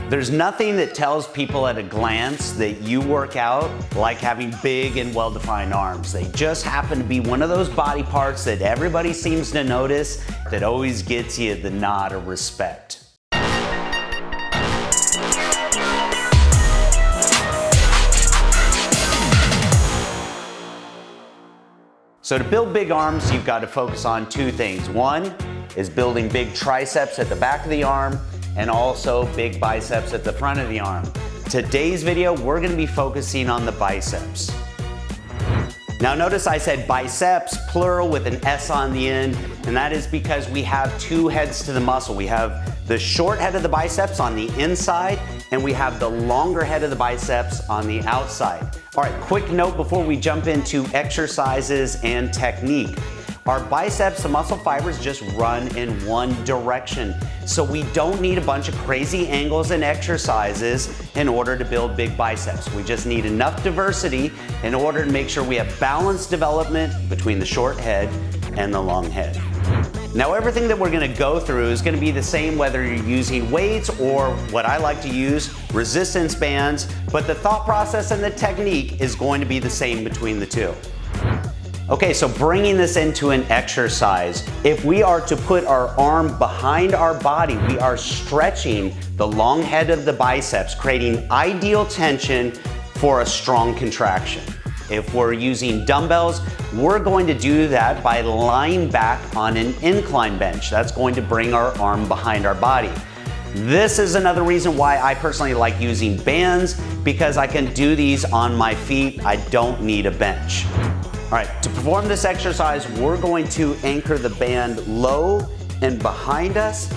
There's nothing that tells people at a glance that you work out like having big and well-defined arms. They just happen to be one of those body parts that everybody seems to notice that always gets you the nod of respect. So to build big arms, you've got to focus on two things. One is building big triceps at the back of the arm, and also big biceps at the front of the arm. Today's video, we're gonna be focusing on the biceps. Now notice I said biceps, plural with an S on the end, and that is because we have two heads to the muscle. We have the short head of the biceps on the inside, and we have the longer head of the biceps on the outside. All right, quick note before we jump into exercises and technique. Our biceps, the muscle fibers, just run in one direction. So we don't need a bunch of crazy angles and exercises in order to build big biceps. We just need enough diversity in order to make sure we have balanced development between the short head and the long head. Now everything that we're gonna go through is gonna be the same whether you're using weights or what I like to use, resistance bands, but the thought process and the technique is going to be the same between the two. Okay, so bringing this into an exercise, if we are to put our arm behind our body, we are stretching the long head of the biceps, creating ideal tension for a strong contraction. If we're using dumbbells, we're going to do that by lying back on an incline bench. That's going to bring our arm behind our body. This is another reason why I personally like using bands, because I can do these on my feet. I don't need a bench. All right, to perform this exercise, we're going to anchor the band low and behind us.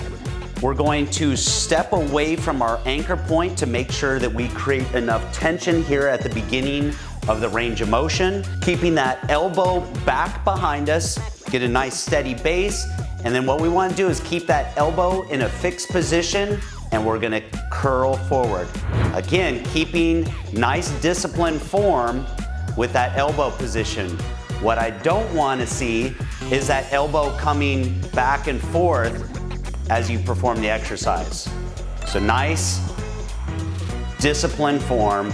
We're going to step away from our anchor point to make sure that we create enough tension here at the beginning of the range of motion, keeping that elbow back behind us, get a nice steady base, and then what we want to do is keep that elbow in a fixed position, and we're gonna curl forward. Again, keeping nice disciplined form with that elbow position. What I don't want to see is that elbow coming back and forth as you perform the exercise. So nice, disciplined form,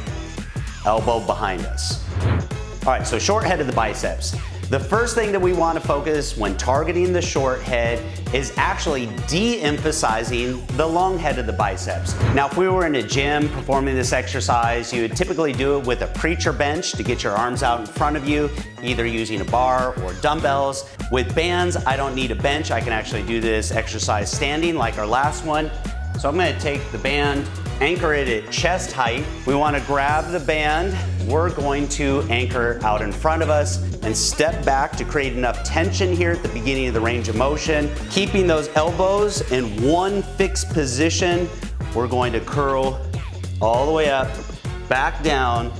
elbow behind us. All right, so short head of the biceps. The first thing that we want to focus when targeting the short head is actually de-emphasizing the long head of the biceps. Now, if we were in a gym performing this exercise, you would typically do it with a preacher bench to get your arms out in front of you, either using a bar or dumbbells. With bands, I don't need a bench. I can actually do this exercise standing like our last one. So I'm going to take the band, anchor it at chest height. We want to grab the band. We're going to anchor out in front of us and step back to create enough tension here at the beginning of the range of motion. Keeping those elbows in one fixed position, we're going to curl all the way up, back down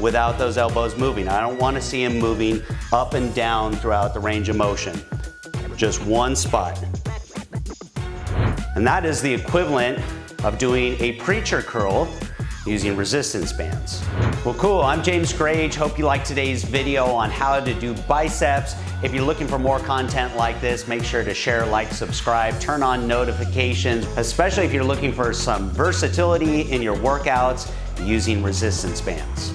without those elbows moving. I don't want to see them moving up and down throughout the range of motion. Just one spot. And that is the equivalent of doing a preacher curl using resistance bands. Well, cool, I'm James Grage. Hope you liked today's video on how to do biceps. If you're looking for more content like this, make sure to share, like, subscribe, turn on notifications, especially if you're looking for some versatility in your workouts using resistance bands.